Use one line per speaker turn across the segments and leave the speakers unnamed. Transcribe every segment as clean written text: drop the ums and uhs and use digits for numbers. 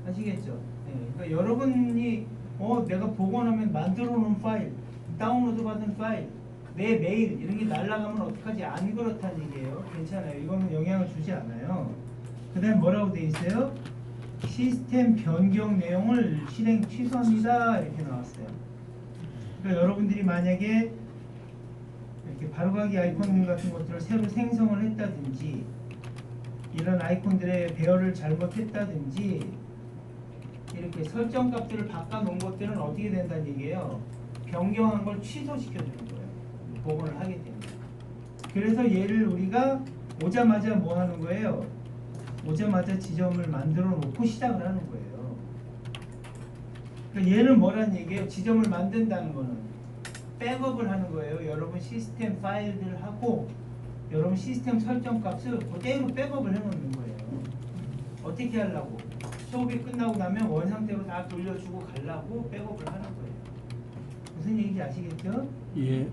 아시겠죠? 네, 그러니까 여러분이 내가 복원하면 만들어 놓은 파일, 다운로드 받은 파일, 내 메일 이런 게 날아가면 어떡하지? 안 그렇다는 얘기예요. 괜찮아요. 이거는 영향을 주지 않아요. 그 다음에 뭐라고 돼 있어요? 시스템 변경 내용을 실행 취소합니다. 이렇게 나왔어요. 그러니까 여러분들이 만약에 이렇게 바로가기 아이콘 같은 것들을 새로 생성을 했다든지 이런 아이콘들의 배열을 잘못했다든지 이렇게 설정 값들을 바꿔놓은 것들은 어떻게 된다는 얘기예요? 변경한 걸 취소시켜주는 거예요. 복원을 하게 됩니다. 그래서 얘를 우리가 오자마자 뭐 하는 거예요? 오자마자 지점을 만들어 놓고 시작을 하는 거예요. 그러니까 얘는 뭐라는 얘기예요? 지점을 만든다는 거는 백업을 하는 거예요. 여러분 시스템 파일들을 하고 여러분 시스템 설정 값을 그대로 백업을 해놓는 거예요. 어떻게 하려고? 수업이 끝나고 나면 원상태로 다 돌려주고 가려고 백업을 하는 거예요. 무슨 얘기인지 아시겠죠?
예.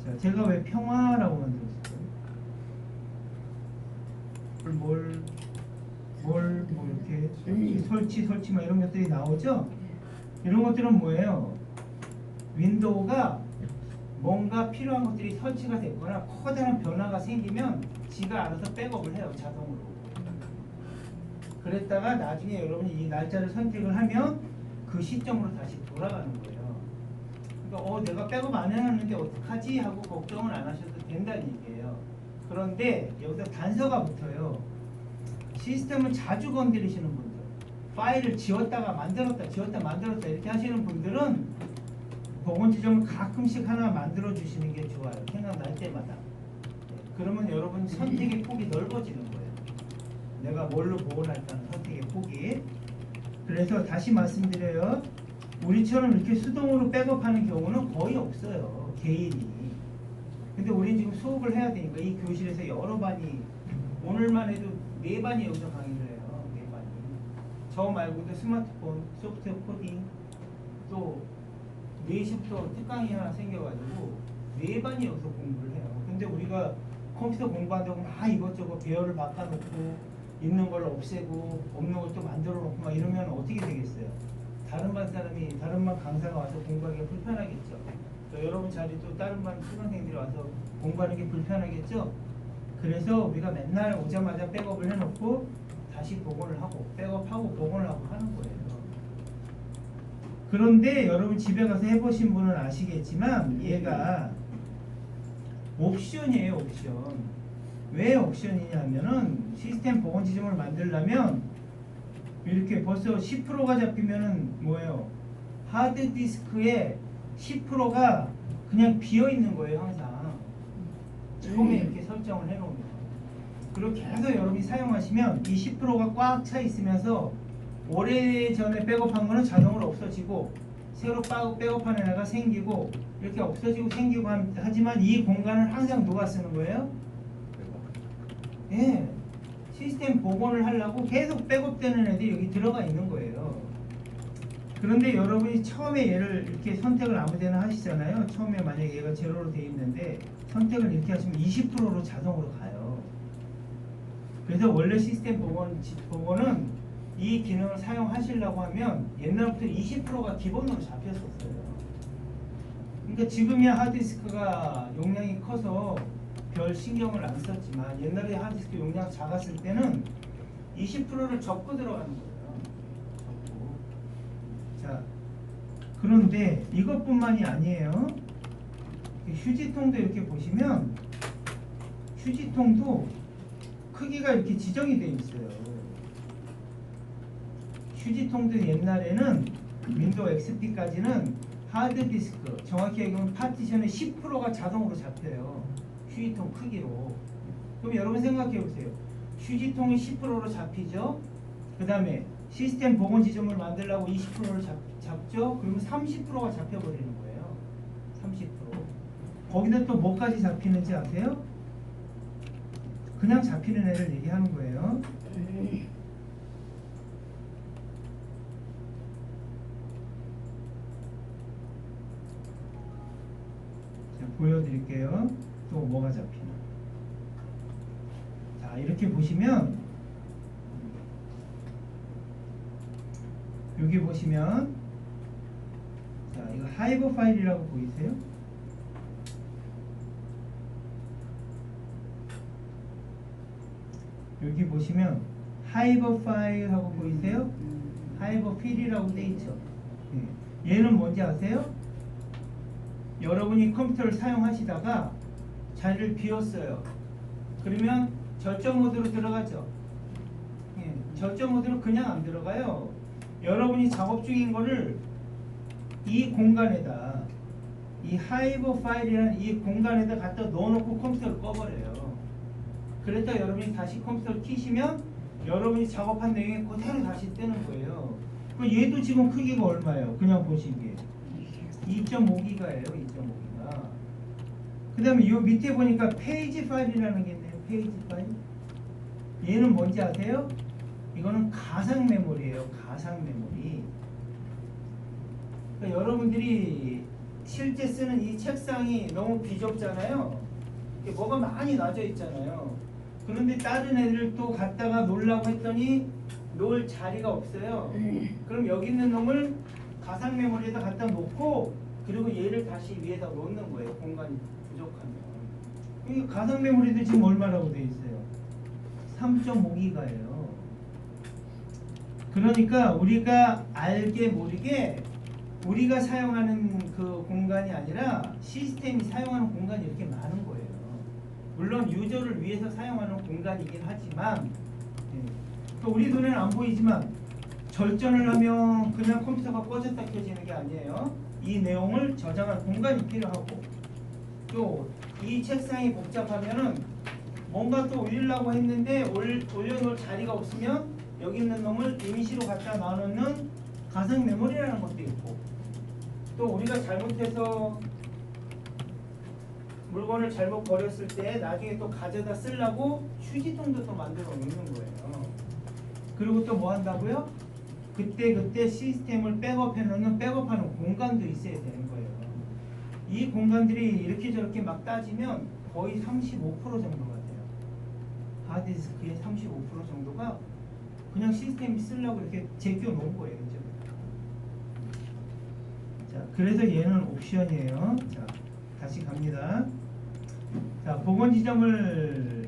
자, 제가 왜 평화라고 만들었어요? 뭘 이렇게 설치 막 이런 것들이 나오죠? 이런 것들은 뭐예요? 윈도우가 뭔가 필요한 것들이 설치가 됐거나 커다란 변화가 생기면 지가 알아서 백업을 해요. 자동으로. 그랬다가 나중에 여러분이 이 날짜를 선택을 하면 그 시점으로 다시 돌아가는 거예요. 그러니까 내가 백업 안 해놨는데 어떡하지? 하고 걱정을 안 하셔도 된다는 얘기예요. 그런데 여기서 단서가 붙어요. 시스템을 자주 건드리시는 분들, 파일을 지웠다가 만들었다 지웠다 만들었다 이렇게 하시는 분들은 복원 지점을 가끔씩 하나 만들어 주시는 게 좋아요. 생각날 때마다. 그러면 여러분 선택의 폭이 넓어지는 거예요. 내가 뭘로 복원할까는 선택의 폭이. 그래서 다시 말씀드려요. 우리처럼 이렇게 수동으로 백업하는 경우는 거의 없어요. 개인이. 근데 우리 지금 수업을 해야 되니까 이 교실에서 여러 반이 오늘만 해도 4반이 여기서 강의를 해요. 4반이. 저 말고도 스마트폰, 소프트웨어 코딩 또 4시부터 특강이 하나 생겨가지고 4반이 여기서 공부를 해요. 근데 우리가 컴퓨터 공부한다고 막 이것저것 배열을 바꿔놓고 있는 걸 없애고 없는 걸 또 만들어 놓고 막 이러면 어떻게 되겠어요? 다른 반 강사가 와서 공부하기가 불편하겠죠. 또 여러분 자리 또 다른 반 수강생들이 와서 공부하는 게 불편하겠죠. 그래서 우리가 맨날 오자마자 백업을 해놓고 다시 복원을 하고 백업하고 복원을 하고 하는 거예요. 그런데 여러분 집에 가서 해보신 분은 아시겠지만 얘가 옵션이에요. 옵션. 왜 옵션이냐면은 시스템 복원 지점을 만들려면 이렇게 벌써 10%가 잡히면은 뭐예요? 하드디스크에 10%가 그냥 비어있는 거예요. 항상 처음에 이렇게 설정을 해놓으면. 그렇게 해서 여러분이 사용하시면 이 10%가 꽉 차 있으면서 오래전에 백업한 거는 자동으로 없어지고 새로 백업하는 애가 생기고 이렇게 없어지고 생기고 하지만 이 공간을 항상 누가 쓰는 거예요? 예, 시스템 복원을 하려고 계속 백업되는 애들이 여기 들어가 있는 거예요. 그런데 여러분이 처음에 얘를 이렇게 선택을 아무데나 하시잖아요. 처음에 만약에 얘가 제로로 돼 있는데 선택을 이렇게 하시면 20%로 자동으로 가요. 그래서 원래 시스템 복원은 이 기능을 사용하시려고 하면 옛날부터 20%가 기본으로 잡혔었어요. 그러니까 지금이야 하드디스크가 용량이 커서 별 신경을 안 썼지만 옛날에 하드디스크 용량 작았을 때는 20%를 접고 들어가는 거예요. 접고. 자, 그런데 이것뿐만이 아니에요. 휴지통도 이렇게 보시면 휴지통도 크기가 이렇게 지정이 되어 있어요. 휴지통도 옛날에는 윈도우 XP까지는 하드디스크, 정확히 얘기하면 파티션의 10%가 자동으로 잡혀요. 휴지통 크기로. 그럼 여러분 생각해 보세요. 휴지통이 10%로 잡히죠. 그 다음에 시스템 복원 지점을 만들려고 20%를 잡죠. 그러면 30%가 잡혀버리는 거예요. 30%. 거기다 또 뭐까지 잡히는지 아세요? 그냥 잡히는 애를 얘기하는 거예요. 자, 보여드릴게요. 또 뭐가 잡히나. 자, 이렇게 보시면 여기 보시면 자, 이거 하이버 파일이라고 보이세요? 여기 보시면 하이버 파일 하고 보이세요? 하이버 필이라고 돼 있죠. 얘는 뭔지 아세요? 여러분이 컴퓨터를 사용하시다가 자리를 비웠어요. 그러면 절전 모드로 들어가죠. 절전 모드로 그냥 안 들어가요. 여러분이 작업 중인 거를 이 공간에다, 이 하이버 파일이라는 이 공간에다 갖다 넣어놓고 컴퓨터를 꺼버려요. 그랬다 여러분이 다시 컴퓨터를 켜시면 여러분이 작업한 내용이 그대로 다시 뜨는 거예요. 얘도 지금 크기가 얼마예요? 그냥 보시기에 2.5기가예요. 2.5기가. 그 다음에 이 밑에 보니까 페이지 파일이라는 게 있네요. 페이지 파일. 얘는 뭔지 아세요? 이거는 가상 메모리예요. 가상 메모리. 그러니까 여러분들이 실제 쓰는 이 책상이 너무 비좁잖아요. 뭐가 많이 놔져 있잖아요. 그런데 다른 애들 또 갖다가 놓으려고 했더니 놓을 자리가 없어요. 그럼 여기 있는 놈을 가상 메모리에다 갖다 놓고 그리고 얘를 다시 위에다 놓는 거예요. 공간이 부족하면. 이 가상 메모리도 지금 얼마라고 되어 있어요? 3.5기가예요. 그러니까 우리가 알게 모르게 우리가 사용하는 그 공간이 아니라 시스템이 사용하는 공간이 이렇게 많은 거예요. 물론 유저를 위해서 사용하는 공간이긴 하지만 또 우리 눈에는 안 보이지만 절전을 하면 그냥 컴퓨터가 꺼졌다 켜지는 게 아니에요. 이 내용을 저장할 공간이 필요하고 또 이 책상이 복잡하면은 뭔가 또 올리려고 했는데 올려놓을 자리가 없으면 여기 있는 놈을 임시로 갖다 놔놓는 가상 메모리라는 것도 있고 또 우리가 잘못해서 물건을 잘못 버렸을 때 나중에 또 가져다 쓰려고 휴지통도 또 만들어 놓는 거예요. 그리고 또 뭐 한다고요? 그때 시스템을 백업해 놓는 백업하는 공간도 있어야 되는 거예요. 이 공간들이 이렇게 저렇게 막 따지면 거의 35% 정도가 돼요. 하드디스크의 35% 정도가 그냥 시스템이 쓰려고 이렇게 제껴 놓은 거예요. 그죠? 자, 그래서 얘는 옵션이에요. 자, 다시 갑니다. 자, 복원 지점을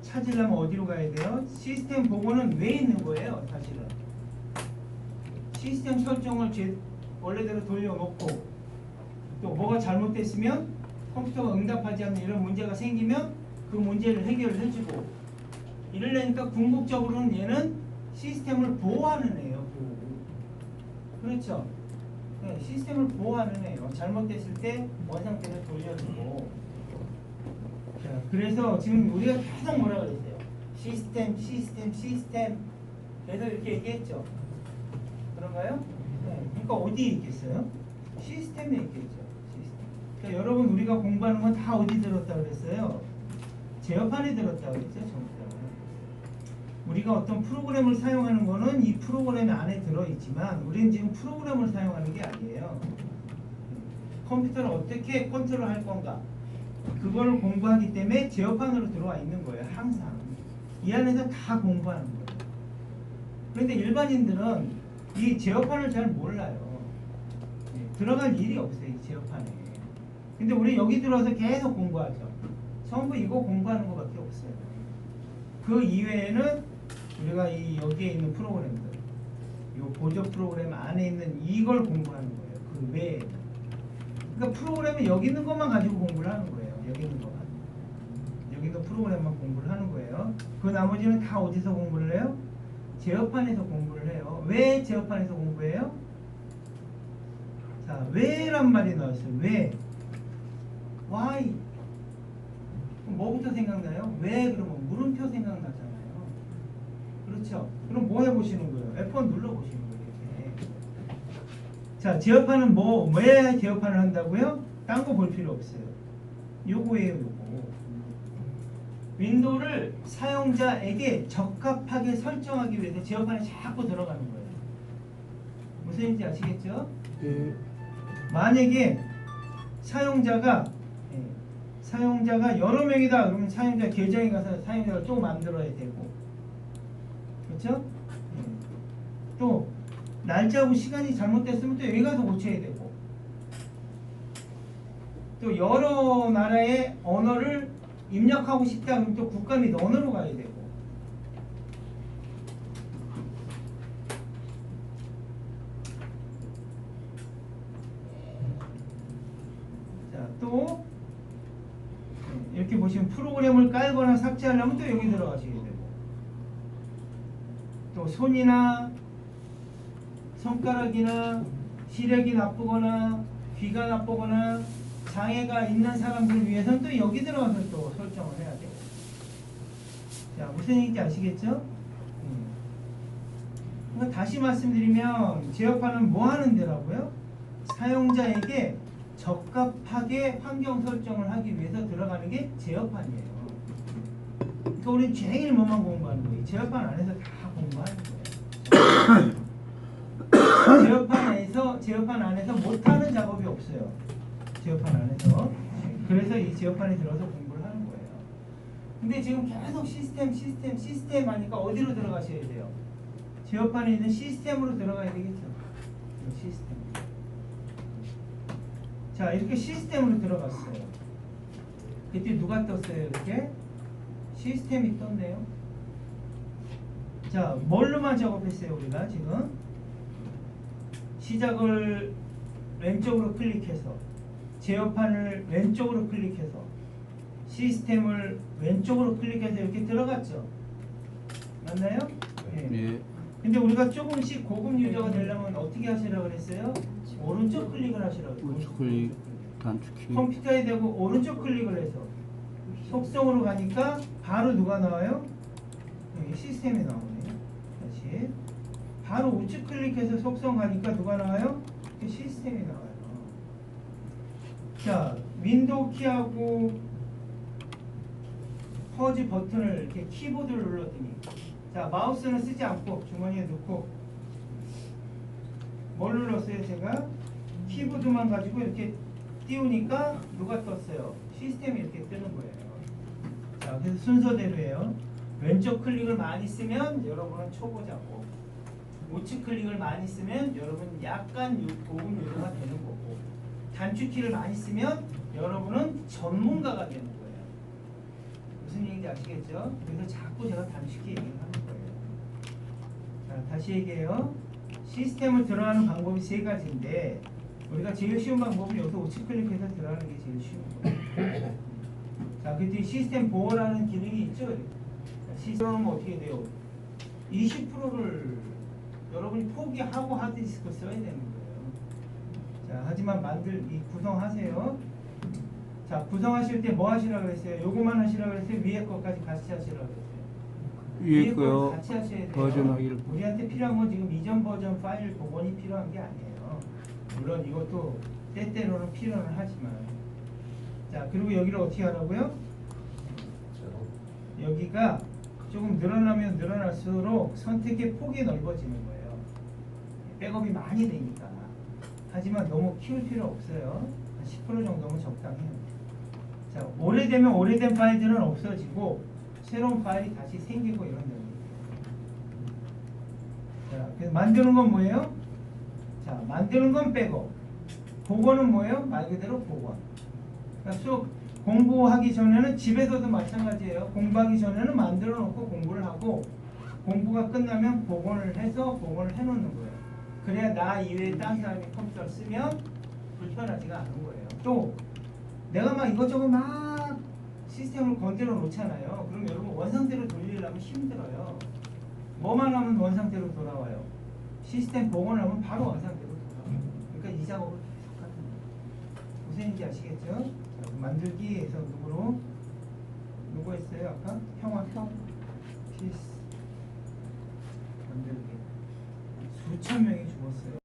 찾으려면 어디로 가야 돼요? 시스템 복원은 왜 있는 거예요? 사실은 시스템 설정을 원래대로 돌려놓고 또 뭐가 잘못됐으면 컴퓨터가 응답하지 않는 이런 문제가 생기면 그 문제를 해결을 해주고 이러려니까 궁극적으로는 얘는 시스템을 보호하는 애예요. 보호. 그렇죠? 네, 시스템을 보호하는 애예요. 잘못됐을 때 원상태를 돌려주고. 자, 그래서 지금 우리가 계속 뭐라 그랬어요? 시스템. 그래서 이렇게 얘기했죠. 그런가요? 네. 그러니까 어디에 있겠어요? 시스템에 있겠죠. 시스템. 그러니까 여러분 우리가 공부하는 건 다 어디 들었다 그랬어요? 제어판에 들었다 그랬죠. 전부 다. 우리가 어떤 프로그램을 사용하는 거는 이 프로그램 안에 들어있지만 우리는 지금 프로그램을 사용하는 게 아니에요. 컴퓨터를 어떻게 컨트롤할 건가 그거를 공부하기 때문에 제어판으로 들어와 있는 거예요. 항상 이 안에서 다 공부하는 거예요. 그런데 일반인들은 이 제어판을 잘 몰라요. 들어갈 일이 없어요. 이 제어판에. 근데 우리 여기 들어와서 계속 공부하죠. 전부 이거 공부하는 것밖에 없어요. 그 이외에는 우리가 여기에 있는 프로그램들 이 보조 프로그램 안에 있는 이걸 공부하는 거예요. 그 외에 그러니까 프로그램은 여기 있는 것만 가지고 공부를 하는 거예요. 여기 있는 것만 여기 있는 프로그램만 공부를 하는 거예요. 그 나머지는 다 어디서 공부를 해요? 제어판에서 공부를 해요. 왜 제어판에서 공부해요? 자, 왜란 말이 나왔어요. 왜? why? 뭐부터 생각나요? 왜 그러면 물음표 생각나잖아요. 그렇죠? 그럼 뭐 해보시는 거예요? F1 눌러보시는 거예요. 이렇게. 자, 제어판은 왜 제어판을 한다고요? 딴 거 볼 필요 없어요. 요거예요, 요거. 윈도우를 사용자에게 적합하게 설정하기 위해서 제어판에 자꾸 들어가는 거예요. 무슨 얘기인지 아시겠죠?
네.
만약에 사용자가 여러 명이다 그러면 사용자 계정에 가서 사용자를 또 만들어야 되고 그렇죠? 또 날짜하고 시간이 잘못됐으면 또 여기 가서 고쳐야 되고, 또 여러 나라의 언어를 입력하고 싶다 그러면 또 국가 및 언어로 가야 되고, 자, 또 이렇게 보시면 프로그램을 깔거나 삭제하려면 또 여기 들어가셔야 되고, 또 손이나 손가락이나 시력이 나쁘거나 귀가 나쁘거나 장애가 있는 사람들을 위해서는 또 여기 들어가서 또 설정을 해야 돼요. 자, 무슨 얘기인지 아시겠죠? 그러니까 다시 말씀드리면 제어판은 뭐 하는 데라고요? 사용자에게 적합하게 환경 설정을 하기 위해서 들어가는 게 제어판이에요. 그러니까 우리는 제일 뭐만 공부하는 거예요? 제어판 안에서 다 공부하는 거예요. 제어판 안에서 못하는 작업이 없어요. 제어판 안에서. 그래서 이 제어판에 들어서 공부를 하는 거예요. 근데 지금 계속 시스템 하니까 어디로 들어가셔야 돼요? 제어판에 있는 시스템으로 들어가야 되겠죠. 시스템. 자, 이렇게 시스템으로 들어갔어요. 그때 누가 떴어요? 이렇게 시스템이 떴네요. 자, 뭘로만 작업했어요? 우리가 지금 시작을 왼쪽으로 클릭해서, 제어판을 왼쪽으로 클릭해서, 시스템을 왼쪽으로 클릭해서 이렇게 들어갔죠. 맞나요?
예.
근데 우리가 조금씩 고급 유저가 되려면 어떻게 하시라고 그랬어요? 오른쪽 클릭을 하시라고 그랬어요.
오른쪽 클릭, 단축키.
컴퓨터에 대고 오른쪽 클릭을 해서 속성으로 가니까 바로 누가 나와요? 여기 시스템이 나오네요. 다시 바로 우측 클릭해서 속성 가니까 누가 나와요? 시스템이 나와요. 자, 윈도우 키하고 퍼즈 버튼을 이렇게 키보드를 눌렀더니, 자, 마우스는 쓰지 않고 주머니에 넣고, 뭘 눌렀어요? 제가 키보드만 가지고 이렇게 띄우니까 누가 떴어요? 시스템이 이렇게 뜨는 거예요. 자, 그래서 순서대로예요. 왼쪽 클릭을 많이 쓰면 여러분은 초보자고, 우측 클릭을 많이 쓰면 여러분 약간 고급 유저가 되는 거고, 단축키를 많이 쓰면 여러분은 전문가가 되는 거예요. 무슨 얘기인지 아시겠죠? 그래서 자꾸 제가 단축키 얘기를 하는 거예요. 자, 다시 얘기해요. 시스템을 들어가는 방법이 세 가지인데, 우리가 제일 쉬운 방법은 여기서 우측 클릭해서 들어가는 게 제일 쉬운 거예요. 자, 그때 시스템 보호라는 기능이 있죠. 시스템은 어떻게 돼요? 20%를 여러분이 포기하고 하드디스크 써야 되는 거예요. 자, 하지만 구성하세요. 자, 구성하실 때 뭐 하시라고 그랬어요? 요거만 하시라고 그랬어요? 위에 것까지 같이 하시라고 그랬어요?
위에 거요.
같이 하셔야 돼요.
버전하기를.
우리한테 필요한 건 지금 이전 버전 파일 복원이 필요한 게 아니에요. 물론 이것도 때때로는 필요는 하지만. 자, 그리고 여기를 어떻게 하라고요? 여기가 조금 늘어나면 늘어날수록 선택의 폭이 넓어지는 거예요. 백업이 많이 되니까. 하지만 너무 키울 필요 없어요. 10% 정도면 적당해요. 자, 오래되면 오래된 파일들은 없어지고 새로운 파일이 다시 생기고 이런 데는. 자, 그래서 만드는 건 뭐예요? 자, 만드는 건 백업. 복원은 뭐예요? 말 그대로 복원. 그러니까 수업 공부하기 전에는 집에서도 마찬가지예요. 공부하기 전에는 만들어 놓고 공부를 하고, 공부가 끝나면 복원을 해서 복원을 해 놓는 거예요. 그래야 나 이외에 다른 사람이 컴퓨터를 쓰면 불편하지가 않은 거예요. 또 내가 막 이것저것 막 시스템을 건드려 놓잖아요. 그럼 여러분 원상태로 돌리려면 힘들어요. 뭐만 하면 원상태로 돌아와요? 시스템 복원을 하면 바로 원상태로 돌아와요. 그러니까 이 작업을 계속 하는 거예요. 무슨 얘기인지 아시겠죠? 자, 만들기에서 누구 했어요? 아까? 형아형? 피스 만들기 수천 명이 죽었어요.